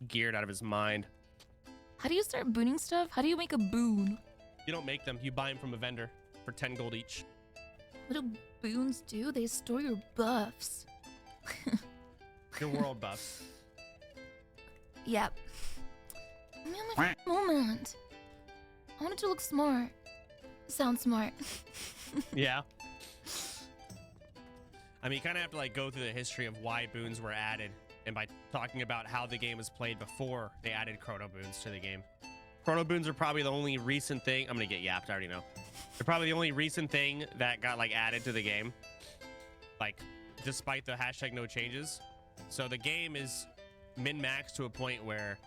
geared out of his mind. How do you start booning stuff? How do you make a boon? You don't make them. You buy them from a vendor for 10 gold each. What do boons do? They store your buffs. Your world buffs. Yep. Give me my moment. I want it to look smart. Sound smart. Yeah. I mean, you kind of have to like go through the history of why boons were added, and by talking about how the game was played before they added Chrono Boons to the game. Chrono Boons are probably the only recent thing. I'm gonna get yapped. I already know. They're probably the only recent thing that got like added to the game, like despite the hashtag no changes. So the game is min-maxed to a point where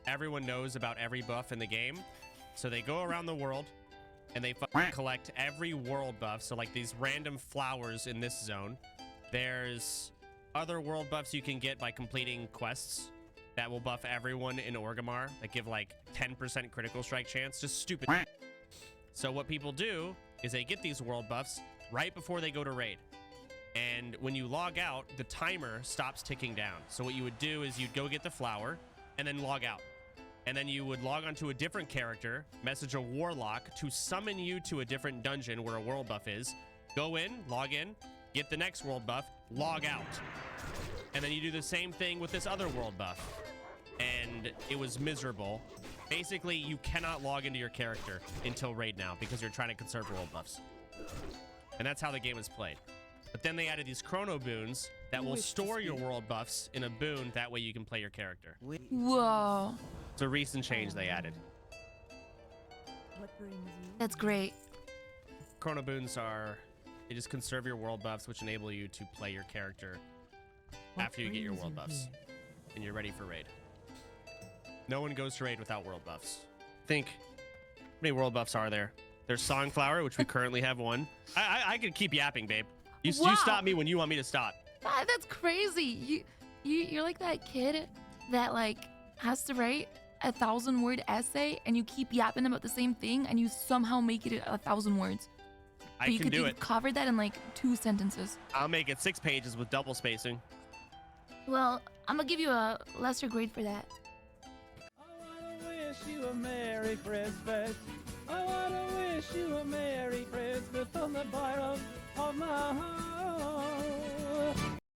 everyone knows about every buff in the game. So they go around the world and they collect every world buff. So like these random flowers in this zone. There's other world buffs you can get by completing quests that will buff everyone in Orgrimmar that give like 10% critical strike chance. Just stupid. So what people do is they get these world buffs right before they go to raid. And when you log out, the timer stops ticking down. So what you would do is you'd go get the flower and then log out. And then you would log onto a different character, message a warlock to summon you to a different dungeon where a world buff is. Go in, log in, get the next world buff, log out. And then you do the same thing with this other world buff. And it was miserable. Basically, you cannot log into your character until raid now because you're trying to conserve world buffs. And that's how the game is played. But then they added these Chrono Boons that will store your world buffs in a boon. That way you can play your character. Whoa. It's a recent change they added. That's great. Chrono Boons are... They just conserve your world buffs, which enable you to play your character after you get your world buffs. And you're ready for raid. No one goes to raid without world buffs. Think, how many world buffs are there? There's Songflower, which we currently have one. I could keep yapping, babe. You stop me when you want me to stop. God, that's crazy. You're like that kid that like has to write a 1,000-word essay and you keep yapping about the same thing and you somehow make it 1,000 words. I can do it. You covered that in like 2 sentences. I'll make it 6 pages with double spacing. Well, I'm gonna give you a lesser grade for that. I wanna wish you a Merry Christmas. I wanna wish you a Merry Christmas from the bottom of my heart.